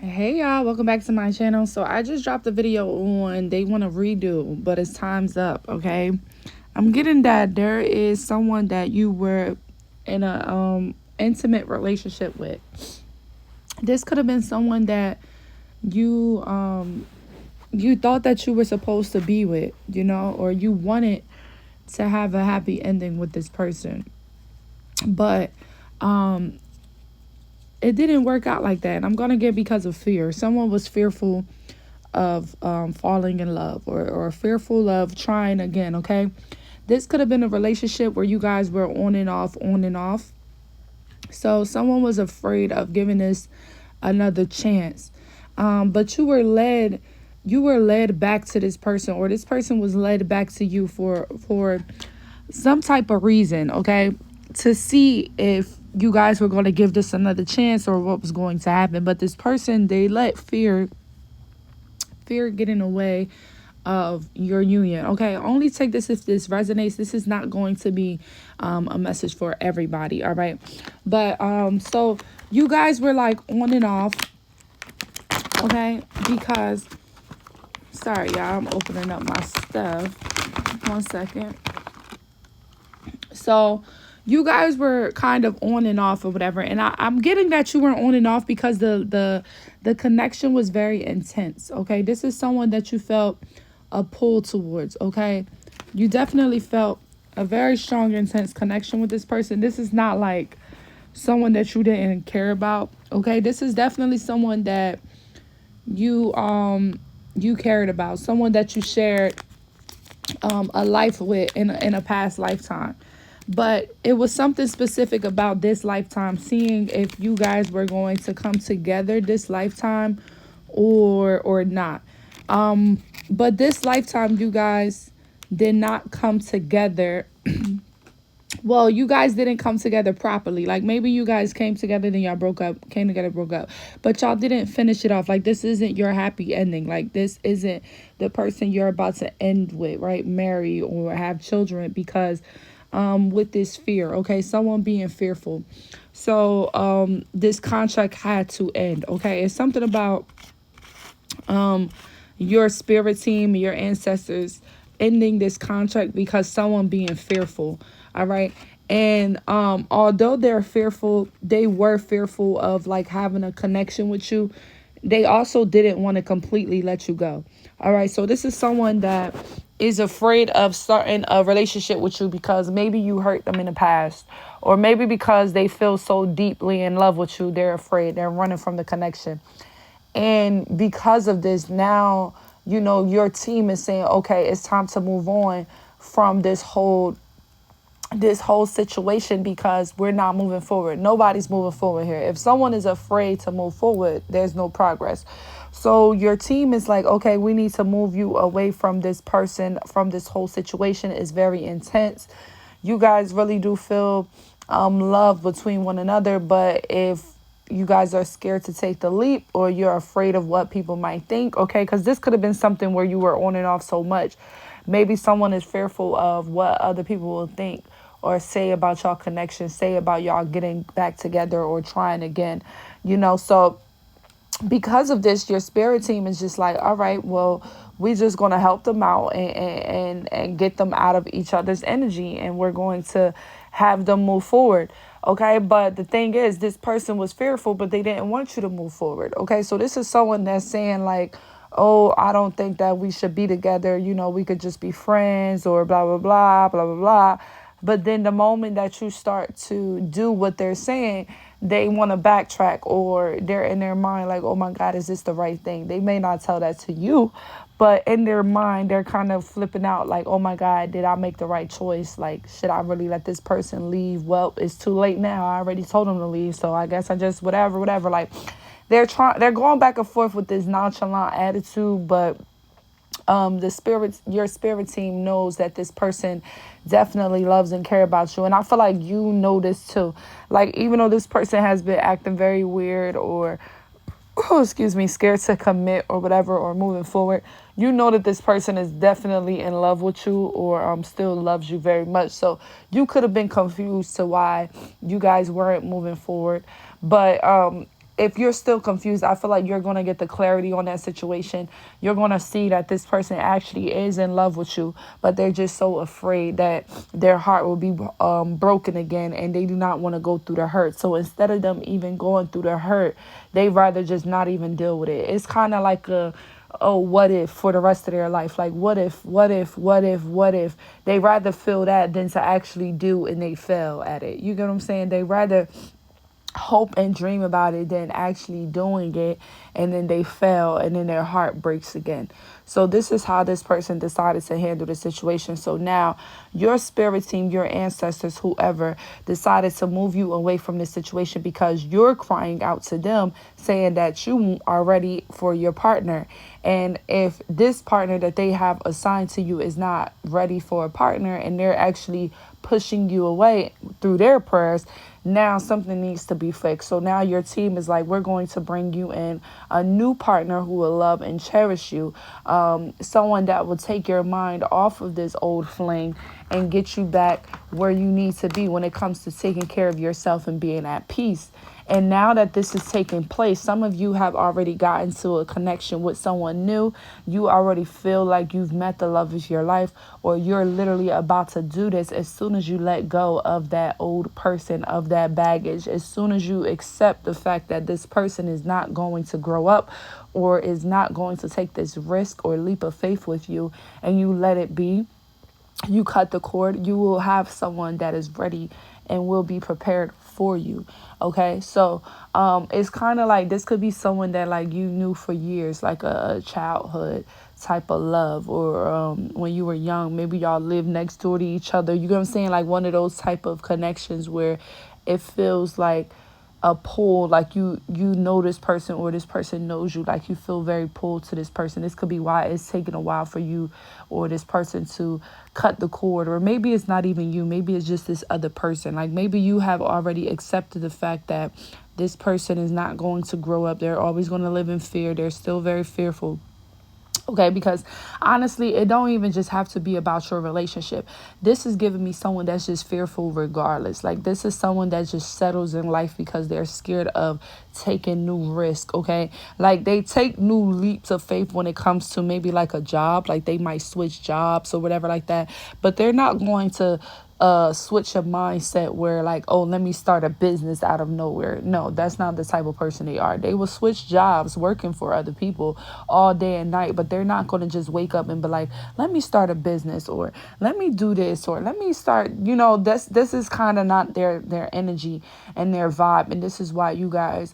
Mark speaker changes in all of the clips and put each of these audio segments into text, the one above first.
Speaker 1: Hey y'all, welcome back to my channel. So I just dropped a video on they want to redo, but it's time's up, okay? I'm getting that there is someone that you were in a intimate relationship with. This could have been someone that you you thought that you were supposed to be with, or you wanted to have a happy ending with this person. But um it didn't work out like that. And I'm gonna get because of fear. Someone was fearful of falling in love or fearful of trying again, okay? This could have been a relationship where you guys were on and off, on and off. So someone was afraid of giving this another chance. But you were led back to this person, or this person was led back to you for some type of reason, okay? To see if you guys were going to give this another chance or what was going to happen. But this person, they let fear get in the way of your union. Okay, only take this if this resonates. This is not going to be a message for everybody. All right, but so you guys were like on and off. Okay, because sorry, y'all, I'm opening up my stuff. 1 second. So you guys were kind of on and off or whatever, and I'm getting that you were on and off because the connection was very intense. Okay, this is someone that you felt a pull towards. Okay, you definitely felt a very strong, intense connection with this person. This is not like someone that you didn't care about. Okay, this is definitely someone that you cared about, someone that you shared a life with in a past lifetime. But it was something specific about this lifetime, seeing if you guys were going to come together this lifetime or not. But this lifetime, you guys did not come together. Well, you guys didn't come together properly. Like maybe you guys came together, then y'all broke up, came together, broke up. But y'all didn't finish it off. Like this isn't your happy ending. Like this isn't the person you're about to end with, right? Marry or have children because with this fear, okay? Someone being fearful. So this contract had to end, okay? It's something about your spirit team, your ancestors ending this contract because someone being fearful. All right. And although they're fearful, they were fearful of like having a connection with you. They also didn't want to completely let you go. All right. So this is someone that is afraid of starting a relationship with you because maybe you hurt them in the past, or maybe because they feel so deeply in love with you, they're afraid, they're running from the connection. And because of this, now, your team is saying, okay, it's time to move on from this whole situation because we're not moving forward. Nobody's moving forward here. If someone is afraid to move forward, there's no progress. So your team is like, okay, we need to move you away from this person, from this whole situation. It's very intense. You guys really do feel love between one another, but if you guys are scared to take the leap or you're afraid of what people might think, okay, because this could have been something where you were on and off so much. Maybe someone is fearful of what other people will think or say about y'all connection, say about y'all getting back together or trying again, So because of this, your spirit team is just like, all right, well, we're just going to help them out and get them out of each other's energy. And we're going to have them move forward. Okay. But the thing is, this person was fearful, but they didn't want you to move forward. Okay. So this is someone that's saying like, oh, I don't think that we should be together. We could just be friends or blah, blah, blah, blah, blah, blah. But then the moment that you start to do what they're saying, they want to backtrack, or they're in their mind like, oh my God, is this the right thing? They may not tell that to you, but in their mind, they're kind of flipping out like, oh my God, did I make the right choice? Like, should I really let this person leave? Well, it's too late now. I already told them to leave. So I guess I just whatever. Like they're going back and forth with this nonchalant attitude, but your spirit team knows that this person definitely loves and care about you. And I feel like you know this too. Like, even though this person has been acting very weird or, oh, excuse me, scared to commit or whatever, or moving forward, you know that this person is definitely in love with you or still loves you very much. So you could have been confused to why you guys weren't moving forward. But if you're still confused, I feel like you're going to get the clarity on that situation. You're going to see that this person actually is in love with you, but they're just so afraid that their heart will be broken again, and they do not want to go through the hurt. So instead of them even going through the hurt, they rather just not even deal with it. It's kind of like a, oh, what if, for the rest of their life. Like, what if they rather feel that than to actually do, and they fail at it. You get what I'm saying? They rather hope and dream about it than actually doing it, and then they fail, and then their heart breaks again. So this is how this person decided to handle the situation. So now your spirit team, your ancestors, whoever, decided to move you away from this situation because you're crying out to them saying that you are ready for your partner. And if this partner that they have assigned to you is not ready for a partner, and they're actually pushing you away through their prayers, now something needs to be fixed. So now your team is like, we're going to bring you in a new partner who will love and cherish you. Someone that will take your mind off of this old fling and get you back where you need to be when it comes to taking care of yourself and being at peace. And now that this is taking place, some of you have already gotten to a connection with someone new. You already feel like you've met the love of your life, or you're literally about to do this as soon as you let go of that old person, of that baggage, as soon as you accept the fact that this person is not going to grow up or is not going to take this risk or leap of faith with you, and you let it be. You cut the cord, you will have someone that is ready and will be prepared for you. Okay, so it's kind of like this could be someone that like you knew for years, like a childhood type of love, or when you were young, maybe y'all lived next door to each other. You know what I'm saying? Like one of those type of connections where it feels like a pull, like you know this person, or this person knows you, like you feel very pulled to this person. This could be why it's taking a while for you or this person to cut the cord. Or maybe it's not even you, maybe it's just this other person. Like maybe you have already accepted the fact that this person is not going to grow up. They're always going to live in fear. They're still very fearful. Okay, because honestly, it don't even just have to be about your relationship. This is giving me someone that's just fearful regardless. Like this is someone that just settles in life because they're scared of taking new risk. Okay, like they take new leaps of faith when it comes to maybe like a job, like they might switch jobs or whatever like that, but they're not going to switch a mindset where like, oh, let me start a business out of nowhere. No, that's not the type of person they are. They will switch jobs working for other people all day and night, but they're not going to just wake up and be like, let me start a business, or let me do this, or let me start, this is kind of not their energy and their vibe. And this is why you guys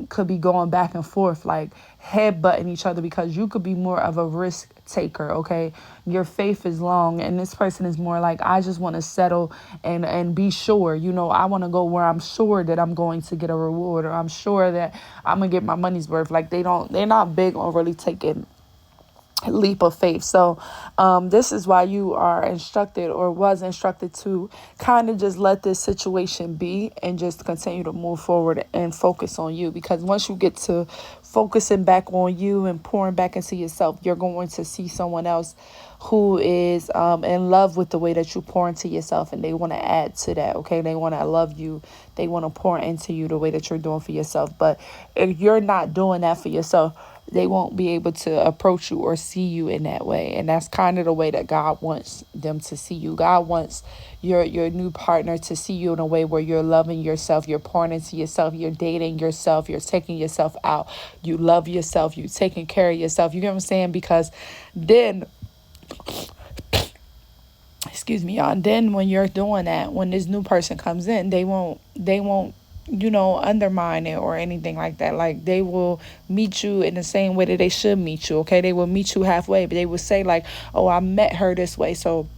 Speaker 1: could be going back and forth, like headbutting each other, because you could be more of a risk taker. Okay, your faith is long, and this person is more like, I just want to settle and be sure. I want to go where I'm sure that I'm going to get a reward, or I'm sure that I'm gonna get my money's worth. Like they're not big on really taking leap of faith. So this is why you are instructed, or was instructed, to kind of just let this situation be and just continue to move forward and focus on you. Because once you get to focusing back on you and pouring back into yourself, you're going to see someone else who is in love with the way that you pour into yourself, and they want to add to that. Okay, they want to love you, they want to pour into you the way that you're doing for yourself. But if you're not doing that for yourself, they won't be able to approach you or see you in that way. And that's kind of the way that God wants them to see you. God wants your new partner to see you in a way where you're loving yourself, you're pouring into yourself, you're dating yourself, you're taking yourself out, you love yourself, you're taking care of yourself. You get what I'm saying? Because then, excuse me, y'all, and then when you're doing that, when this new person comes in, they won't undermine it or anything like that. Like they will meet you in the same way that they should meet you. Okay, they will meet you halfway, but they will say like, oh, I met her this way, so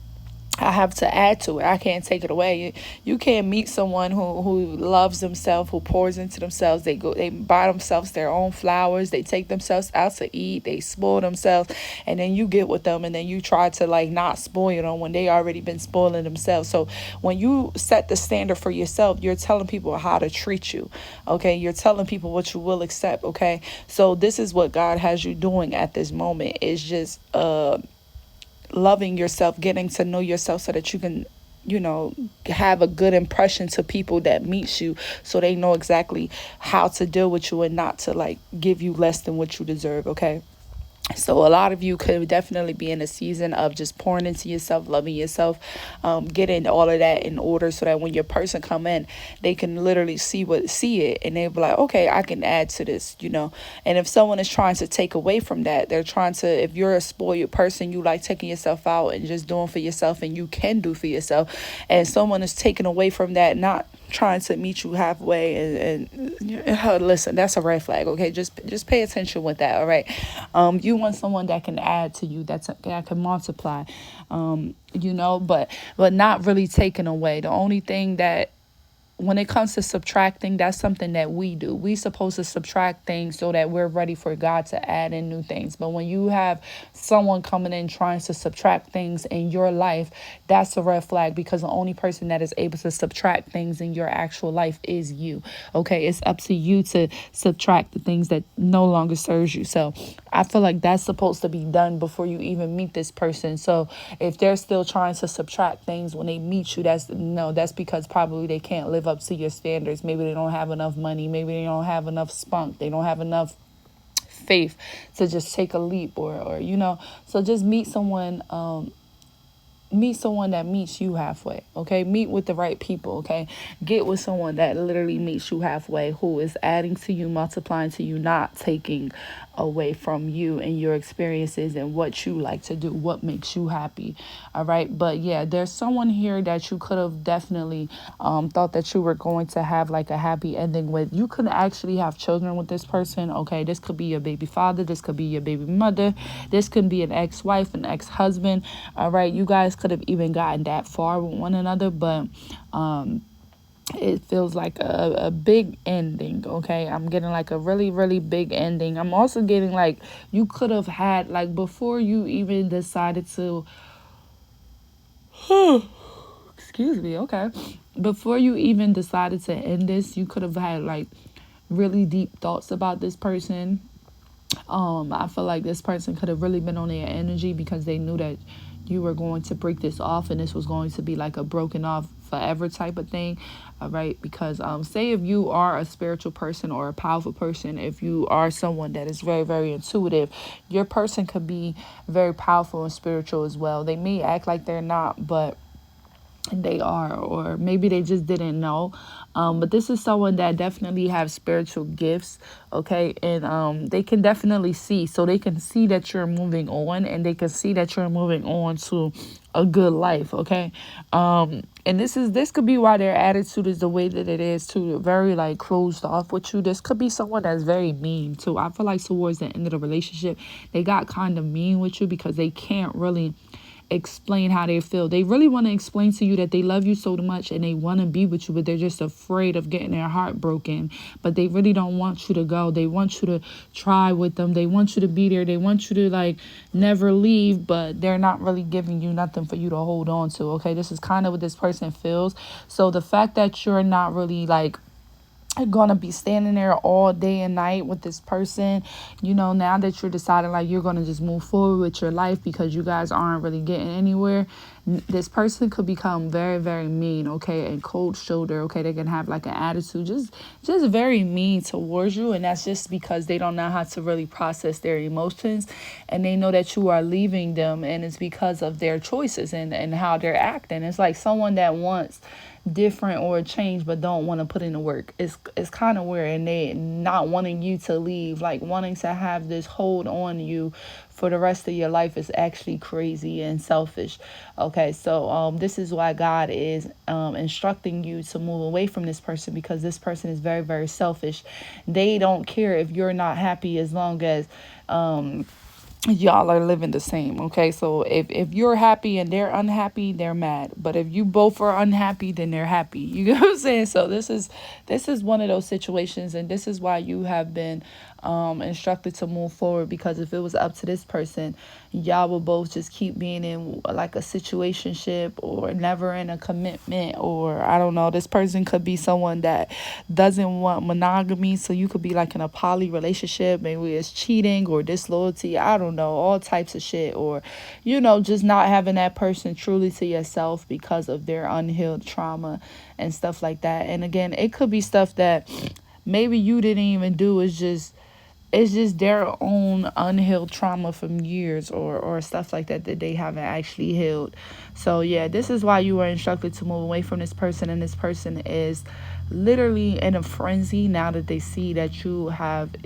Speaker 1: I have to add to it. I can't take it away. You can't meet someone who loves themselves, who pours into themselves. They buy themselves their own flowers. They take themselves out to eat. They spoil themselves, and then you get with them, and then you try to like not spoil them when they already been spoiling themselves. So when you set the standard for yourself, you're telling people how to treat you. Okay, you're telling people what you will accept. Okay, so this is what God has you doing at this moment. Is just loving yourself, getting to know yourself so that you can have a good impression to people that meet you, so they know exactly how to deal with you and not to like give you less than what you deserve. Okay. So a lot of you could definitely be in a season of just pouring into yourself, loving yourself, getting all of that in order, so that when your person come in, they can literally see it, and they be like, okay, I can add to this. And if someone is trying to take away from that, they're trying to. If you're a spoiled person, you like taking yourself out and just doing for yourself, and you can do for yourself, and someone is taking away from that, not trying to meet you halfway, and listen, that's a red flag. Okay, just pay attention with that. All right. You want someone that can add to you, that can multiply, but not really taking away. The only thing that, when it comes to subtracting, that's something that we do. We supposed to subtract things so that we're ready for God to add in new things. But when you have someone coming in trying to subtract things in your life, that's a red flag, because the only person that is able to subtract things in your actual life is you. Okay, it's up to you to subtract the things that no longer serves you. So I feel like that's supposed to be done before you even meet this person. So if they're still trying to subtract things when they meet you, that's because probably they can't live up to your standards. Maybe they don't have enough money. Maybe they don't have enough spunk. They don't have enough faith to just take a leap, or. So just meet someone that meets you halfway. Okay, meet with the right people. Okay, get with someone that literally meets you halfway, who is adding to you, multiplying to you, not taking away from you and your experiences and what you like to do, what makes you happy. All right. But yeah, there's someone here that you could have definitely thought that you were going to have like a happy ending with. You could actually have children with this person. Okay, this could be your baby father, this could be your baby mother, this could be an ex-wife, an ex-husband. All right, you guys could have even gotten that far with one another, but it feels like a big ending. Okay, I'm getting like a really, really big ending. I'm also getting like you could have had, like, before you even decided to excuse me. Okay, before you even decided to end this, you could have had like really deep thoughts about this person. I feel like this person could have really been on their energy, because they knew that you were going to break this off, and this was going to be like a broken off forever type of thing. All right, because say if you are a spiritual person or a powerful person, if you are someone that is very, very intuitive, your person could be very powerful and spiritual as well. They may act like they're not, but they are, or maybe they just didn't know. But this is someone that definitely have spiritual gifts. Okay, and they can definitely see, so they can see that you're moving on, and they can see that you're moving on to a good life. Okay, and this could be why their attitude is the way that it is too. Very like closed off with you. This could be someone that's very mean too. I feel like towards the end of the relationship, they got kind of mean with you, because they can't really explain how they feel. They really want to explain to you that they love you so much and they want to be with you, but they're just afraid of getting their heart broken. But they really don't want you to go. They want you to try with them. They want you to be there. They want you to like never leave, but they're not really giving you nothing for you to hold on to. Okay, this is kind of what this person feels. So the fact that you're not really like gonna be standing there all day and night with this person, now that you're deciding like you're gonna just move forward with your life because you guys aren't really getting anywhere, this person could become very, very mean. Okay, and cold shoulder. Okay, they can have like an attitude, just very mean towards you, and that's just because they don't know how to really process their emotions, and they know that you are leaving them, and it's because of their choices and how they're acting. It's like someone that wants different or change but don't want to put in the work. It's kind of weird, and they not wanting you to leave, like wanting to have this hold on you for the rest of your life, is actually crazy and selfish. Okay, so this is why God is instructing you to move away from this person, because this person is very, very selfish. They don't care if you're not happy, as long as y'all are living the same. Okay, so if you're happy and they're unhappy, they're mad. But if you both are unhappy, then they're happy. You get what I'm saying? So this is one of those situations, and this is why you have been instructed to move forward, because if it was up to this person, y'all will both just keep being in like a situationship or never in a commitment. Or I don't know, this person could be someone that doesn't want monogamy, so you could be like in a poly relationship. Maybe it's cheating or disloyalty, I don't know, all types of shit. Or just not having that person truly to yourself because of their unhealed trauma and stuff like that. And again, it could be stuff that maybe you didn't even do. It's just their own unhealed trauma from years, or stuff like that that they haven't actually healed. So yeah, this is why you were instructed to move away from this person. And this person is literally in a frenzy now that they see that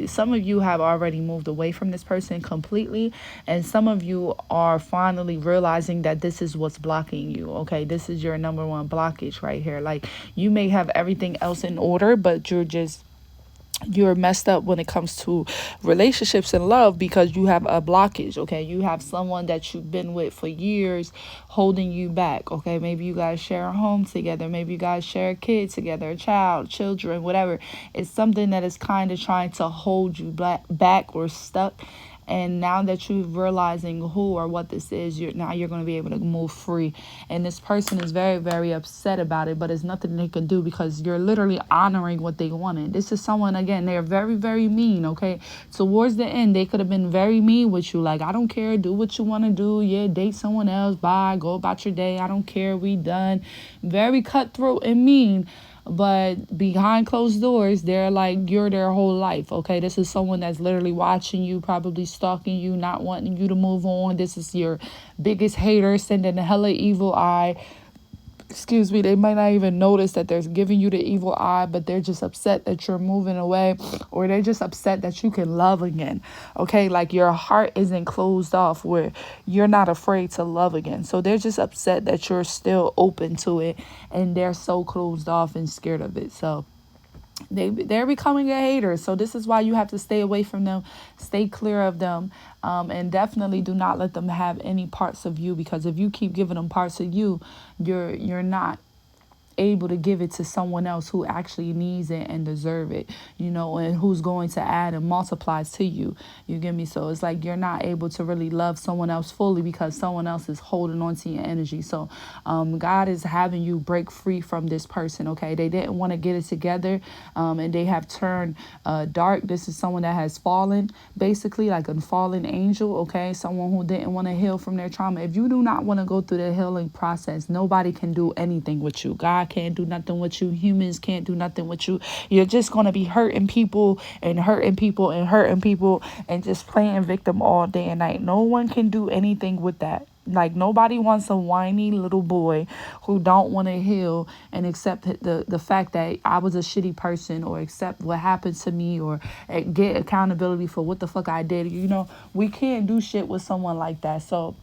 Speaker 1: some of you have already moved away from this person completely, and some of you are finally realizing that this is what's blocking you. Okay, this is your number one blockage right here. Like, you may have everything else in order, but you're messed up when it comes to relationships and love, because you have a blockage. Okay, you have someone that you've been with for years holding you back. Okay, maybe you guys share a home together, maybe you guys share a kid together, a children, whatever. It's something that is kind of trying to hold you back or stuck. And now that you're realizing who or what this is, you're going to be able to move free. And this person is very, very upset about it, but it's nothing they can do, because you're literally honoring what they wanted. This is someone, again, they're very, very mean, okay? Towards the end, they could have been very mean with you. Like, I don't care, do what you want to do. Yeah, date someone else, bye, go about your day. I don't care, we done. Very cutthroat and mean. But behind closed doors, they're like, you're their whole life. Okay, this is someone that's literally watching you, probably stalking you, not wanting you to move on. This is your biggest hater, sending a hella evil eye. Excuse me, they might not even notice that they're giving you the evil eye, but they're just upset that you're moving away, or they're just upset that you can love again. Okay, like, your heart isn't closed off where you're not afraid to love again. So they're just upset that you're still open to it, and they're so closed off and scared of it. So they're becoming a hater. So this is why you have to stay away from them, stay clear of them, and definitely do not let them have any parts of you, because if you keep giving them parts of you, you're not able to give it to someone else who actually needs it and deserve it, and who's going to add and multiply to you. You get me? So it's like you're not able to really love someone else fully, because someone else is holding on to your energy. So God is having you break free from this person. Okay, they didn't want to get it together, and they have turned dark. This is someone that has fallen, basically like a fallen angel. Okay, someone who didn't want to heal from their trauma. If you do not want to go through the healing process, nobody can do anything with you. God can't do nothing with you. Humans can't do nothing with you. You're just going to be hurting people and hurting people and hurting people and just playing victim all day and night. No one can do anything with that. Like, nobody wants a whiny little boy who don't want to heal and accept the fact that I was a shitty person, or accept what happened to me, or get accountability for what the fuck I did. We can't do shit with someone like that. So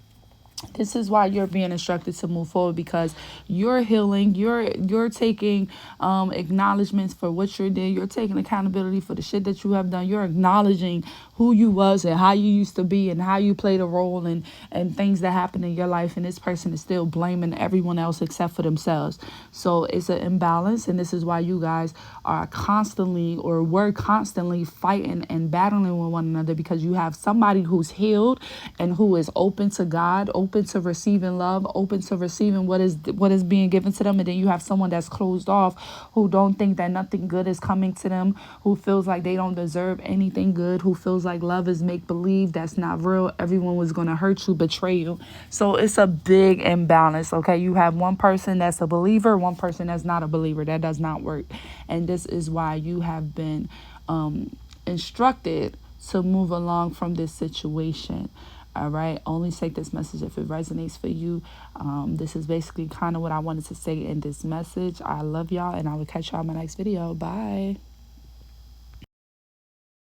Speaker 1: this is why you're being instructed to move forward, because you're healing. You're taking acknowledgments for what you did. You're taking accountability for the shit that you have done. You're acknowledging who you was and how you used to be and how you played a role and things that happened in your life. And this person is still blaming everyone else except for themselves. So it's an imbalance. And this is why you guys are constantly, or were constantly, fighting and battling with one another, because you have somebody who's healed and who is open to God, open to receiving love, open to receiving what is being given to them. And then you have someone that's closed off, who don't think that nothing good is coming to them, who feels like they don't deserve anything good, who feels like love is make believe, that's not real. Everyone was going to hurt you, betray you. So it's a big imbalance. Okay, you have one person that's a believer, one person that's not a believer. That does not work. And this is why you have been instructed to move along from this situation. All right. Only take this message if it resonates for you. This is basically kind of what I wanted to say in this message. I love y'all, and I will catch y'all in my next video. Bye.